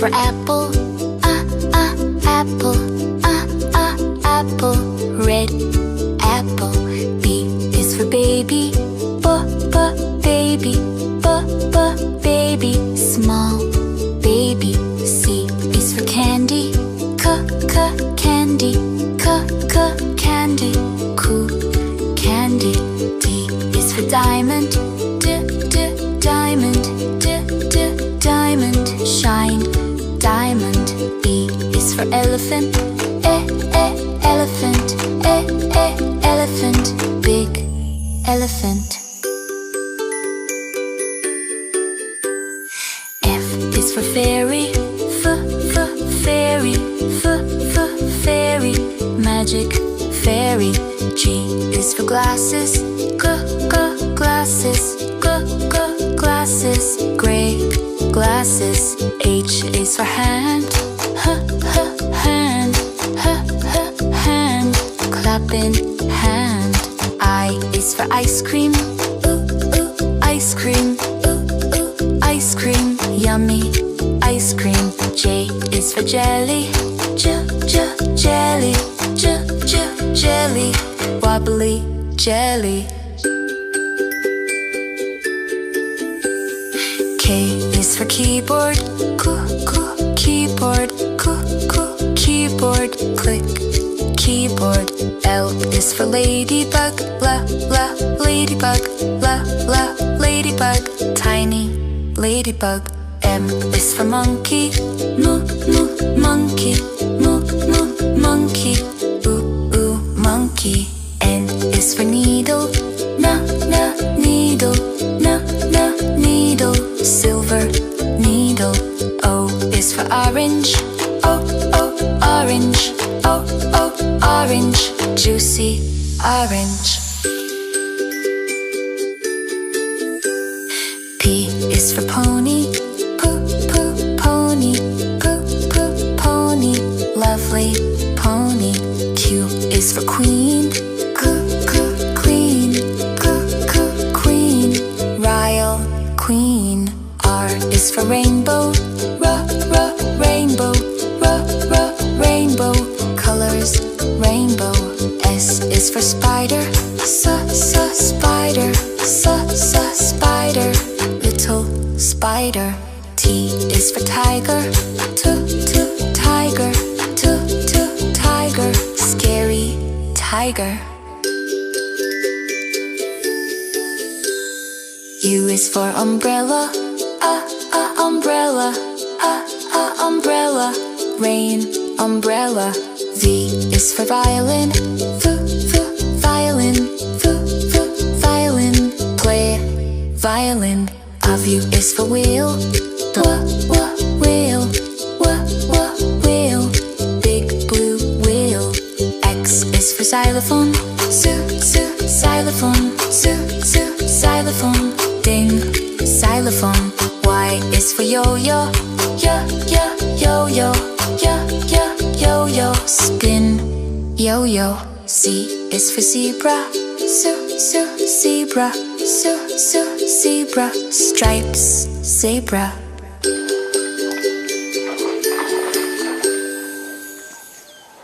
For apple, apple, apple. Red apple. B is for baby, baby, baby. Small baby. C is for candy, candy, candy. Cool candy. D is for diamond, diamond, diamond. Shine diamond. E is for elephant, elephant, elephant. Big elephant. F is for fairy, fairy, fairy. Magic fairy. G is for glasses, glasses, glasses. Gray glasses. H is for hand, hand, hand. Clapping hand. I is for ice cream, ice cream, ice cream. Yummy ice cream. J is for jelly, jelly, jelly. Wobbly jelly. K is for keyboard, keyboard, keyboard. Click keyboard. L is for ladybug, ladybug, ladybug. Tiny ladybug. M is for monkey, monkey, monkey. Monkey. N is for needle, needle, needle. Silver needle. O is for orange, orange, orange. Juicy orange. P is for pony, pony, pony. Lovely pony. Q is for queen, queen, queen. Royal queen. R is for rainbow, rainbow, rainbow. Colors rainbow. S is for spider, spider, spider. Little spider. T is for tiger, tiger, tiger. Scary tiger. U is for umbrella, umbrella, umbrella. Rain umbrella. V is for violin, violin, violin. Play violin. W is for wheel, wheel, wheel. Big blue wheel. X is for xylophone, xylophone, xylophone. Ding xylophone. Y is for yo-yo, yo-yo, yo-yo. Spin yo-yo. Z is for zebra, zebra, zebra. Stripes zebra.